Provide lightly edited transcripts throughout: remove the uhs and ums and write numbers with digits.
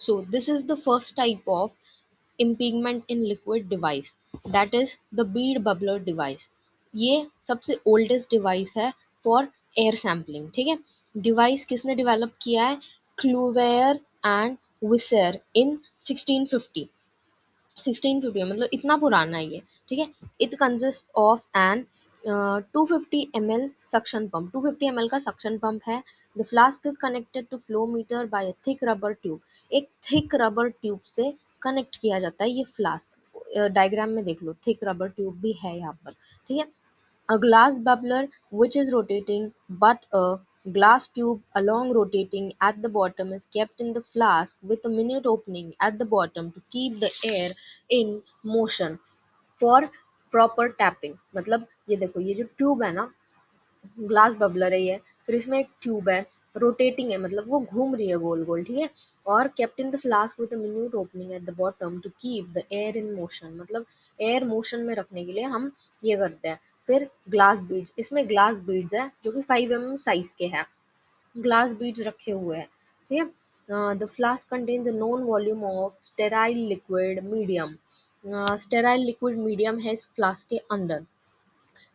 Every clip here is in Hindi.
So this is the first type of impingement in liquid device, that is the bead bubbler device. ये सबसे oldest device है for air sampling. ठीक है, डिवाइस किसने डेवलप किया है? क्लूवेयर एंड विसेर इन 1650. 1650 मतलब इतना पुराना है ये. ठीक है, it consist of an 250 ml suction pump. 250 ml का सक्शन पंप है. The flask is connected to flow meter by a thick rubber tube. एक थिक रबर ट्यूब से कनेक्ट किया जाता है ये फ्लास्क. डायग्राम में देख लो, थिक रबर ट्यूब भी है यहाँ पर. ठीक है, a glass bubbler which is rotating, but a glass tube along rotating at the bottom is kept in the flask with a minute opening at the bottom to keep the air in motion for proper tapping. मतलब ये देखो, ये जो ट्यूब है ना, ग्लास बबलर है ये, फिर इसमें एक ट्यूब है, रोटेटिंग है मतलब वो घूम रही है गोल गोल. ठीक है, और kept in the flask with a minute opening at the bottom to keep the air in motion. मतलब एयर मोशन में रखने के लिए हम ये करते हैं. फिर ग्लास बीड्स, इसमें ग्लास बीड्स है जो कि 5 mm साइज के हैं. ग्लास बीड्स रखे हुए हैं. ठीक है, the flask contains the known volume of sterile liquid medium. Sterile liquid medium है इस फ्लास्क के अंदर.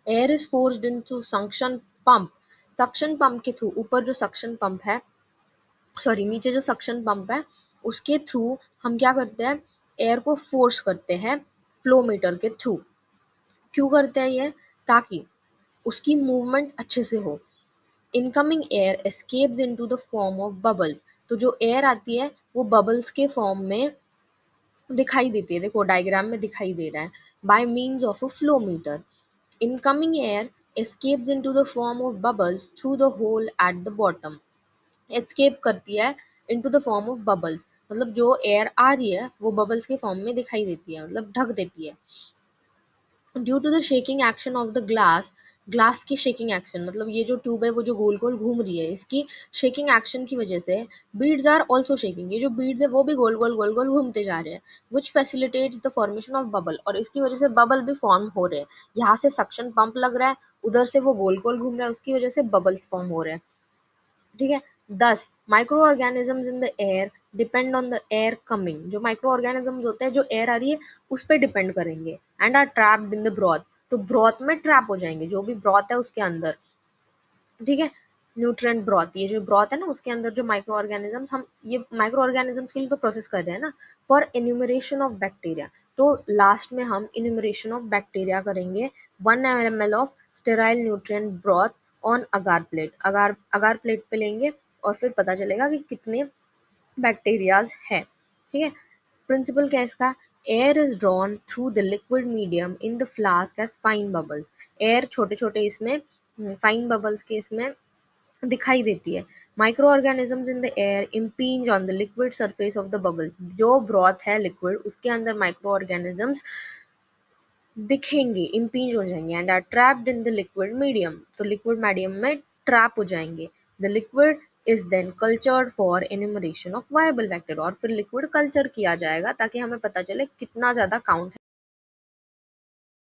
Air is forced into suction pump. Suction pump के थ्रू, ऊपर जो सक्शन पंप है, सॉरी नीचे जो सक्शन पंप है, उसके थ्रू हम क्या करते हैं? एयर को फोर्स करते हैं फ्लो मीटर के थ्रू. क्यों करते हैं ये? ताकि उसकी मूवमेंट अच्छे से हो. Incoming air escapes into the form of bubbles. तो जो एयर आती है वो बबल्स के फॉर्म में दिखाई देती है. देखो डायग्राम में दिखाई दे रहा है. Bye means of a flow meter, incoming air escapes into the form of bubbles through the hole at the bottom. escape करती है into the form of bubbles, मतलब जो एयर आ रही है वो बबल्स के फॉर्म में दिखाई देती है, मतलब ढक देती है. Due to the shaking action of the glass, glass की शेकिंग एक्शन मतलब ये जो ट्यूब है वो जो गोल गोल घूम रही है, इसकी शेकिंग एक्शन की वजह से बीड्स आर ऑल्सो शेकिंग. ये जो बीड्स है वो भी गोल गोल घूमते जा रहे हैं. Which facilitates the formation of bubble, और इसकी वजह से बबल भी फॉर्म हो रहे हैं. यहाँ से सक्शन पंप लग रहा है, उधर से वो गोल गोल घूम रहा है, उसकी वजह से बबल्स फॉर्म हो रहे हैं. ठीक है, 10 micro organisms in the air depend on the air coming. जो माइक्रो ऑर्गेनिजम्स होते हैं, जो एयर आ रही है उस पर डिपेंड करेंगे. And are trapped in the broth, तो ब्रॉथ में ट्रैप हो जाएंगे, जो भी ब्रॉथ है उसके अंदर. ठीक है, न्यूट्रिएंट ब्रॉथ, ये जो ब्रॉथ है ना उसके अंदर जो माइक्रो ऑर्गेनिजम्स, हम ये माइक्रो ऑर्गेनिजम्स के लिए तो प्रोसेस कर रहे हैं ना. फॉर एन्यूमरेशन ऑफ बैक्टीरिया, तो लास्ट में हम एन्यूमरेशन ऑफ बैक्टीरिया करेंगे. 1 ml of sterile nutrient broth on agar plate. Agar plate पे लेंगे और फिर पता चलेगा कि कितने बैक्टीरियाज है. ठीक है, प्रिंसिपल क्या है इसका? Air is drawn through the liquid medium in the flask as fine bubbles. Air छोटे छोटे इसमें फाइन बबल्स के इसमें दिखाई देती है. Microorganisms in the air impinge on the liquid surface of the bubble. जो ब्रॉथ है लिक्विड, उसके अंदर माइक्रो ऑर्गेनिजम्स दिखेंगे, इम्पिंज हो जाएंगे. And are trapped in the liquid medium, तो लिक्विड मीडियम में ट्रैप हो जाएंगे. The liquid is then cultured for enumeration of viable bacteria, और फिर लिक्विड कल्चर किया जाएगा ताकि हमें पता चले कितना ज्यादा काउंट